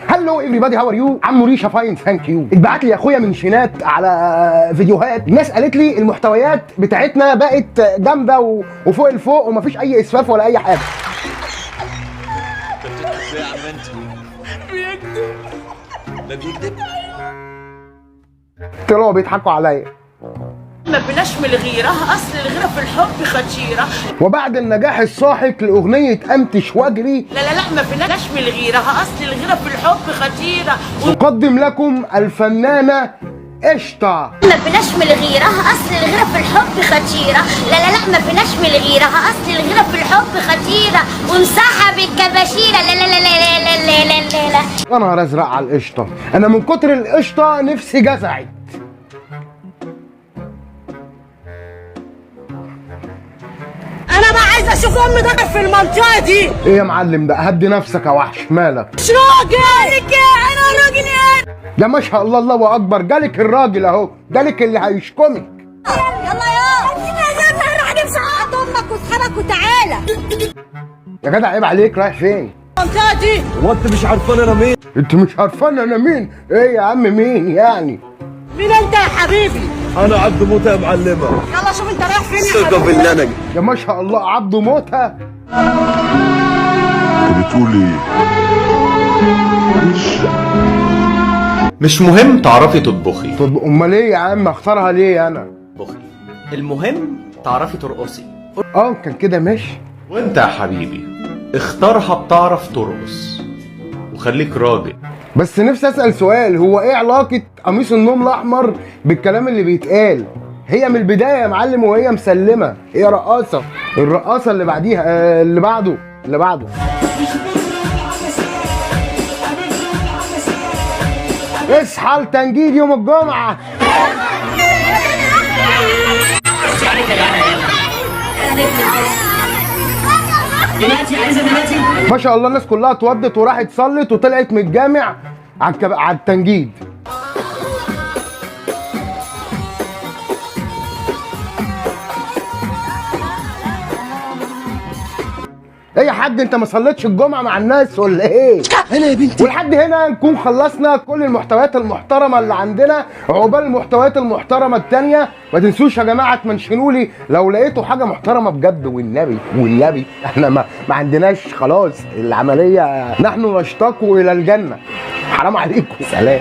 هلو ايفري هاو ار يو. عمو ريشه فاين ثانك يو. اتبعت لي يا اخويا من شينات على فيديوهات، الناس قالت لي المحتويات بتاعتنا بقت جامده وفوق الفوق ومفيش اي اسفاف ولا اي حاجه. يا عم انت بيكذب. ده بيكذب. طلعوا بيضحكوا عليا. ما بلاش من الغيرة، أصل الغيرة في الحب خطيرة. وبعد النجاح الساحق لأغنية أمتش واجري، لا ما بلاش من الغيرة، أصل الغيرة في الحب خطيرة. أقدم لكم الفنانة قشطة. ما بلاش من الغيرة، أصل الغيرة في الحب خطيرة. لا ما بلاش من الغيرة، أصل الغيرة في الحب خطيرة. ومسحب الكباشيرة. لا. يا نهار أزرق على القشطة، أنا من كتر القشطة نفسي جزعت. أنا بقى عايزة أشوف أمي ضرب في المنطقة دي. إيه يا معلم ده؟ هدي نفسك يا وحش، مالك؟ مش راجل. أنا راجل إيه؟ ده ما شاء الله الله أكبر، جالك الراجل أهو، جالك اللي هيشكمك. يلا يا راح نمسح أمك وأصحابك وتعالى. يا جدع عيب عليك، رايح فين؟ المنطقة دي. هو انت مش عارفان انا مين؟ أنت مش عارفان أنا مين؟ إيه يا عم مين يعني؟ مين أنت يا حبيبي؟ انا عبد موته يا معلمه. يلا شوف أنت رايح فين يا ثقه حبيبي. بالله انا. يا ما شاء الله عبده موتة. بتقول ايه؟ مش مهم تعرفي تطبخي. طب أمال إيه يا عم أختارها ليه أنا؟ اطبخي، المهم تعرفي ترقصي. كان كده ماشي. وانت يا حبيبي اختارها بتعرف ترقص وخليك راجل. بس نفسي اسال سؤال، هو ايه علاقه قميص النوم الاحمر بالكلام اللي بيتقال؟ هي من البدايه يا معلم وهي مسلمه، هي رقاصه. الرقاصه اللي بعديها اللي بعده اصحى لتنجيد يوم الجمعه. ما شاء الله الناس كلها اتوضت وراحت صلت وطلعت من الجامع على التنجيد. ايه يا حاج انت ما صليتش الجمعه مع الناس ولا ايه؟ انا يا بنتي. ولحد هنا نكون خلصنا كل المحتويات المحترمه اللي عندنا. عقبال المحتويات المحترمه التانيه ما تنسوش يا جماعه تمنشنوا لي لو لقيتوا حاجه محترمه بجد، والنبي احنا ما عندناش خلاص العمليه، نحن نشتاق الى الجنه. حرام عليكم. سلام.